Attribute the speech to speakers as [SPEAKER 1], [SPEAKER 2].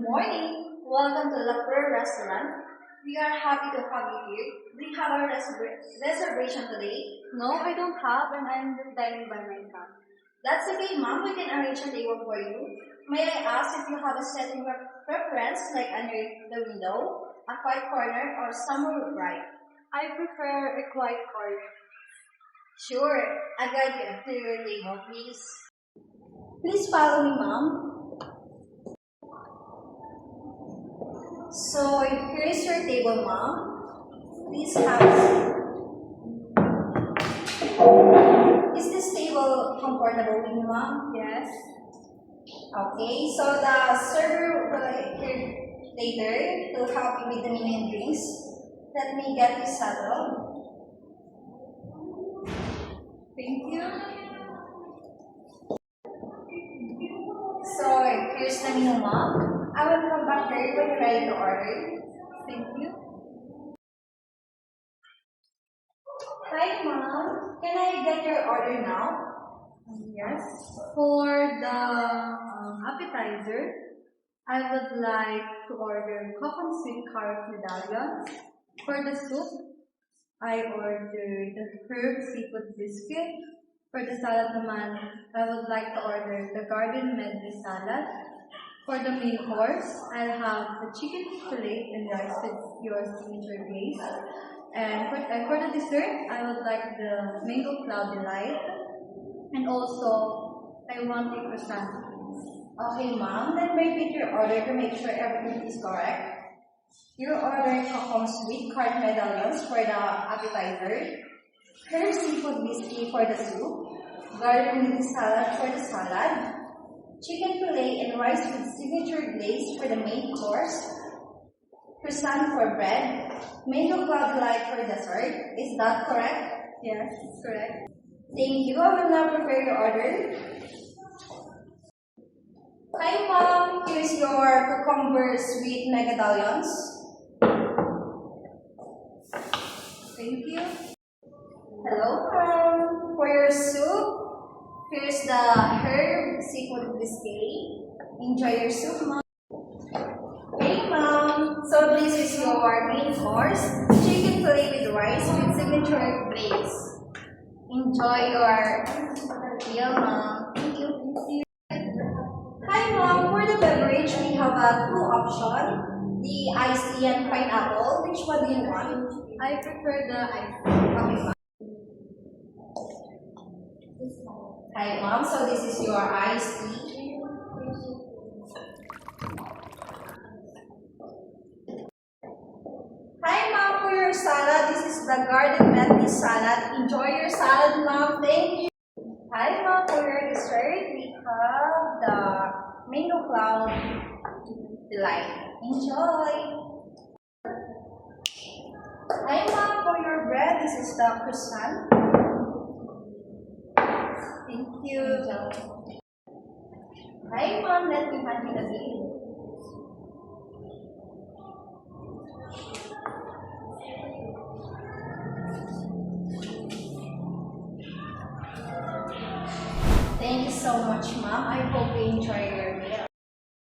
[SPEAKER 1] morning. Welcome to La Pearl Restaurant. We are happy to have you here. Do you have a reservation today?
[SPEAKER 2] No, I don't have, and I'm just dining by myself.
[SPEAKER 1] That's okay, ma'am. We can arrange a table for you. May I ask if you have a setting preference, like under the window, a quiet corner, or somewhere bright?
[SPEAKER 2] I prefer a quiet corner.
[SPEAKER 1] Sure. I guide you to your table, please. Please follow me, ma'am. So, here's your table, ma'am. Please have a seat. Is this table comfortable with you, ma'am?
[SPEAKER 2] Yes.
[SPEAKER 1] Okay, so the server will here later to help you with the menu and drinks. Let me get you settled.
[SPEAKER 2] Thank you.
[SPEAKER 1] So, here's the menu, ma'am. I will come back here when you're ready to order.
[SPEAKER 2] Thank you.
[SPEAKER 1] Hi, ma'am. Can I get your order now?
[SPEAKER 2] Yes. For the appetizer, I would like to order coconut sweet carrot medallions. For the soup, I ordered the herb seafood biscuit. For the salad naman, I would like to order the garden medley salad. For the main course, I'll have the chicken fillet and rice with your signature glaze. And for the dessert, I would like the mango cloud delight. And also, I want a croissant.
[SPEAKER 1] Okay, ma'am. Then repeat your order to make sure everything is correct. You ordered coconut sweet carrot medallions for the appetizer, herb seafood biscuit for the soup, garden medley salad for the salad, chicken fillet and rice with signature glaze for the main course, croissant for bread, mango cloud delight for dessert. Is that correct?
[SPEAKER 2] Yes, correct.
[SPEAKER 1] Thank you. I will now prepare your order. Hi, ma'am. Here's your cucumber sweet medallions.
[SPEAKER 2] Thank you.
[SPEAKER 1] Hello, ma'am. For your soup, here's the herb seafood biscuit. Enjoy your soup, ma'am. Hey, ma'am. So this is your main course, chicken fillet with rice with signature glaze. Enjoy your meal, ma'am. Thank you. Hi, ma'am. For the beverage, we have two options: the iced tea and pineapple. Which one do you want?
[SPEAKER 2] I prefer the ice.
[SPEAKER 1] Okay, ma'am. Hi, ma'am. So this is your iced tea. Hi, ma'am. For your salad, this is the garden medley salad. Enjoy your salad, ma'am. Thank you. Hi, ma'am. For your dessert, we have the mango cloud delight. Enjoy. Hi, ma'am. For your bread, this is the croissant. Thank you. Hi, ma'am. Let me hand you the bill. Thank you so much, ma'am. I hope you enjoy your